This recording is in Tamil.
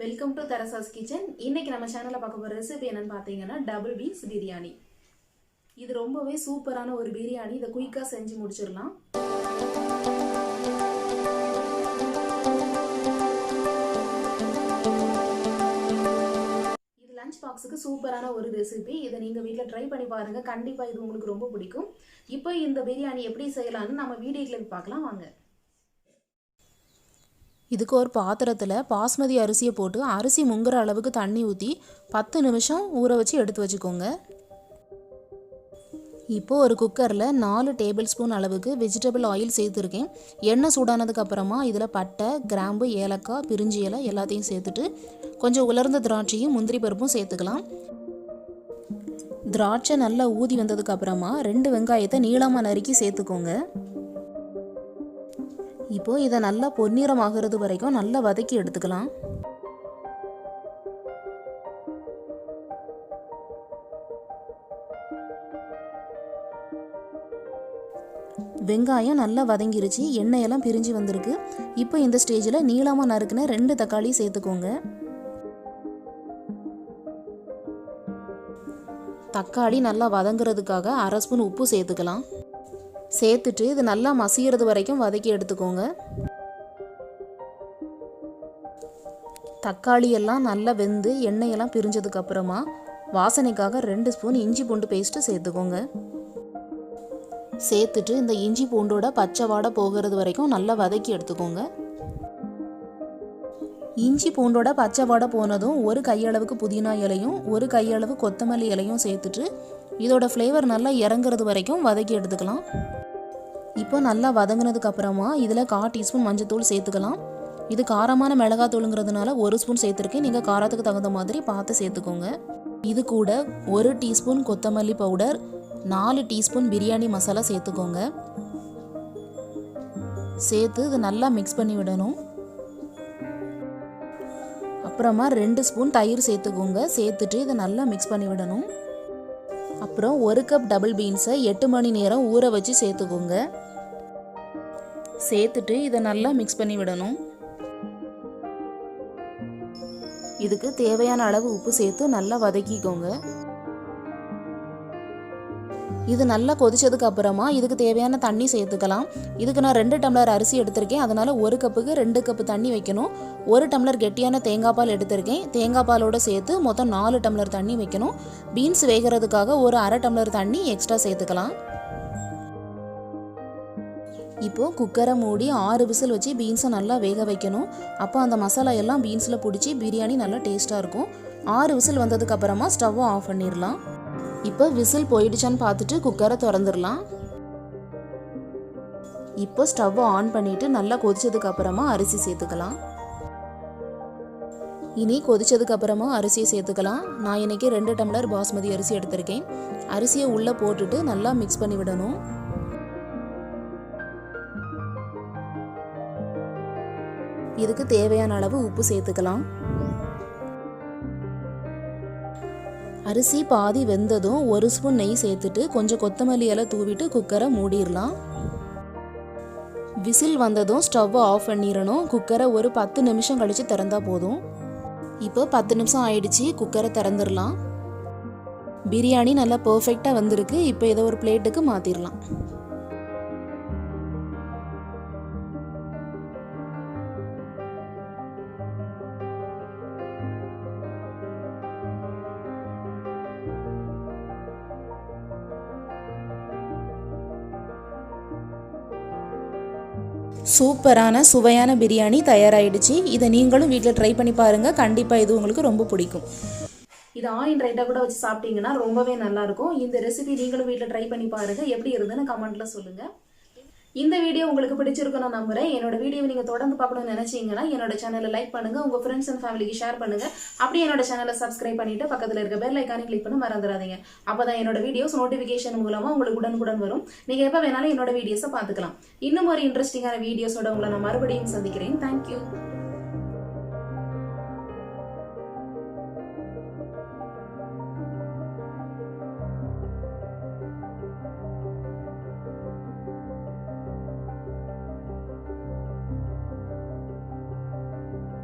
Welcome to Teresa's kitchen. இன்னைக்கு நம்ம சேனல்ல பார்க்க போற ரெசிபி என்னன்னு பாத்தீங்கன்னா டபுள் பீன்ஸ் பிரியாணி. இது ரொம்பவே சூப்பரான ஒரு பிரியாணி. இதை குயிக்கா செஞ்சு முடிச்சிடலாம். இது லஞ்ச் பாக்ஸுக்கு சூப்பரான ஒரு ரெசிபி. இதை நீங்க வீட்ல ட்ரை பண்ணி பாருங்க. கண்டிப்பா இது உங்களுக்கு ரொம்ப பிடிக்கும். இப்போ இந்த பிரியாணி எப்படி செய்யலாம்னு நம்ம வீடியோல பார்க்கலாம் வாங்க. இதுக்கு ஒரு பாத்திரத்தில் பாஸ்மதி அரிசியை போட்டு அரிசி முங்குற அளவுக்கு தண்ணி ஊற்றி 10 நிமிஷம் ஊற வச்சு எடுத்து வச்சுக்கோங்க. இப்போது ஒரு குக்கரில் 4 டேபிள் ஸ்பூன் அளவுக்கு வெஜிடபிள் ஆயில் சேர்த்துருக்கேன். எண்ணெய் சூடானதுக்கு அப்புறமா இதில் பட்டை, கிராம்பு, ஏலக்காய், பிரிஞ்சி இலை எல்லாத்தையும் சேர்த்துட்டு கொஞ்சம் உலர்ந்த திராட்சையும் முந்திரி பருப்பும் சேர்த்துக்கலாம். திராட்சை நல்லா ஊதி வந்ததுக்கு அப்புறமா 2 வெங்காயத்தை நீளமாக நறுக்கி சேர்த்துக்கோங்க. இப்போது இதை நல்லா பொன்னிறம் ஆகிறது வரைக்கும் நல்லா வதக்கி எடுத்துக்கலாம். வெங்காயம் நல்லா வதங்கிருச்சு, எண்ணெயெல்லாம் பிரிஞ்சு வந்திருக்கு. இப்போ இந்த ஸ்டேஜில் நீளமாக நறுக்குன 2 தக்காளி சேர்த்துக்கோங்க. தக்காளி நல்லா வதங்குறதுக்காக 1/2 ஸ்பூன் உப்பு சேர்த்துக்கலாம். சேர்த்துட்டு இது நல்லா மசிகிறது வரைக்கும் வதக்கி எடுத்துக்கோங்க. தக்காளி எல்லாம் நல்லா வெந்து எண்ணெயெல்லாம் பிரிஞ்சதுக்கு அப்புறமா வாசனைக்காக 2 ஸ்பூன் இஞ்சி பூண்டு பேஸ்ட்டு சேர்த்துக்கோங்க. சேர்த்துட்டு இந்த இஞ்சி பூண்டோட பச்சை வாடை போகிறது வரைக்கும் நல்லா வதக்கி எடுத்துக்கோங்க. இஞ்சி பூண்டோட பச்சை வாடை போனதும் 1 கையளவுக்கு புதினா இலையும் 1 கையளவு கொத்தமல்லி இலையும் சேர்த்துட்டு இதோட ஃப்ளேவர் நல்லா இறங்குறது வரைக்கும் வதக்கி எடுத்துக்கலாம். இப்போ நல்லா வதங்கினதுக்கு அப்புறமா இதில் 1/4 டீஸ்பூன் மஞ்சத்தூள் சேர்த்துக்கலாம். இது காரமான மிளகாத்தூளுங்கிறதுனால 1 ஸ்பூன் சேர்த்துருக்கேன். நீங்கள் காரத்துக்கு தகுந்த மாதிரி பார்த்து சேர்த்துக்கோங்க. இது கூட 1 டீஸ்பூன் கொத்தமல்லி பவுடர், 4 டீஸ்பூன் பிரியாணி மசாலா சேர்த்துக்கோங்க. சேர்த்து இது நல்லா மிக்ஸ் பண்ணி விடணும். அப்புறமா 2 ஸ்பூன் தயிர் சேர்த்துக்கோங்க. சேர்த்துட்டு இதை நல்லா மிக்ஸ் பண்ணி விடணும். அப்புறம் 1 கப் டபுள் பீன்ஸை 8 மணி நேரம் ஊற வச்சு சேர்த்துக்கோங்க. சேர்த்துட்டு இதை நல்லா மிக்ஸ் பண்ணி விடணும். இதுக்கு தேவையான அளவு உப்பு சேர்த்து நல்லா வதக்கிக்கோங்க. இது நல்லா கொதிச்சதுக்கு அப்புறமா இதுக்கு தேவையான தண்ணி சேர்த்துக்கலாம். இதுக்கு நான் 2 டம்ளர் அரிசி எடுத்திருக்கேன். அதனால் 1 கப்புக்கு 2 கப்பு தண்ணி வைக்கணும். 1 டம்ளர் கெட்டியான தேங்காய் பால் எடுத்திருக்கேன். தேங்காய் பாலோடு சேர்த்து மொத்தம் 4 டம்ளர் தண்ணி வைக்கணும். பீன்ஸ் வேகிறதுக்காக ஒரு 1/2 டம்ளர் தண்ணி எக்ஸ்ட்ரா சேர்த்துக்கலாம். இப்போது குக்கரை மூடி 6 விசில் வச்சு பீன்ஸை நல்லா வேக வைக்கணும். அப்போ அந்த மசாலா எல்லாம் பீன்ஸில் பிடிச்சி பிரியாணி நல்லா டேஸ்ட்டாக இருக்கும். 6 விசில் வந்ததுக்கு அப்புறமா ஸ்டவ்வை ஆஃப் பண்ணிடலாம். இப்போ விசில் போயிடுச்சான்னு பார்த்துட்டு குக்கரை திறந்துடலாம். இப்போ ஸ்டவ்வை ஆன் பண்ணிவிட்டு நல்லா கொதிச்சதுக்கு அப்புறமா அரிசி சேர்த்துக்கலாம். இனி கொதிச்சதுக்கு அப்புறமா அரிசியை சேர்த்துக்கலாம். நான் இன்னைக்கு 2 டம்ளர் பாஸ்மதி அரிசி எடுத்திருக்கேன். அரிசியை உள்ளே போட்டுட்டு நல்லா மிக்ஸ் பண்ணி விடணும். இதுக்கு தேவையான அளவு உப்பு சேர்த்துக்கலாம். அரிசி பாதி வெந்ததும் 1 ஸ்பூன் நெய் சேர்த்துட்டு கொஞ்சம் கொத்தமல்லி இலை தூவிட்டு குக்கரை மூடிடலாம். விசில் வந்ததும் ஸ்டவ்வை ஆஃப் பண்ணிடணும். குக்கரை ஒரு 10 நிமிஷம் கழித்து திறந்தா போதும். இப்போ 10 நிமிஷம் ஆயிடுச்சு. குக்கரை திறந்துடலாம். பிரியாணி நல்லா பர்ஃபெக்டாக வந்திருக்கு. இப்போ இதை ஒரு பிளேட்டுக்கு மாற்றிடலாம். சூப்பரான சுவையான பிரியாணி தயாராகிடுச்சு. இதை நீங்களும் வீட்டில் ட்ரை பண்ணி பாருங்கள். கண்டிப்பாக இது உங்களுக்கு ரொம்ப பிடிக்கும். இது ஆனியன் ரைட்டாக கூட வச்சு சாப்பிட்டீங்கன்னா ரொம்பவே நல்லாயிருக்கும். இந்த ரெசிபி நீங்களும் வீட்டில் ட்ரை பண்ணி பாருங்கள். எப்படி இருந்துன்னு கமெண்ட்டில் சொல்லுங்கள். இந்த வீடியோ உங்களுக்கு பிடிச்சிருக்குன்னு நான் நம்புறேன். என்னோட வீடியோவை நீங்கள் தொடர்ந்து பார்க்கணும்னு நினைச்சீங்கன்னா என்னோட சேனலை லைக் பண்ணுங்கள், உங்கள் ஃப்ரெண்ட்ஸ் அண்ட் ஃபேமிலிக்கு ஷேர் பண்ணுங்கள். அப்படியே என்னோட சேனலை சப்ஸ்கிரைப் பண்ணிட்டு பக்கத்தில் இருக்க பெல் ஐக்கானை கிளிக் பண்ண மறந்துடாதீங்க. அப்போ தான் என்னோட வீடியோஸ் நோட்டிஃபிகேஷன் மூலமாக உங்களுக்கு உடனுக்குடன் வரும். நீங்கள் எப்போ வேணாலும் என்னோட வீடியோஸை பார்த்துக்கலாம். இன்னும் ஒரு இன்ட்ரெஸ்டிங்கான வீடியோஸோட உங்களை நான் மறுபடியும் சந்திக்கிறேன். தேங்க்யூ.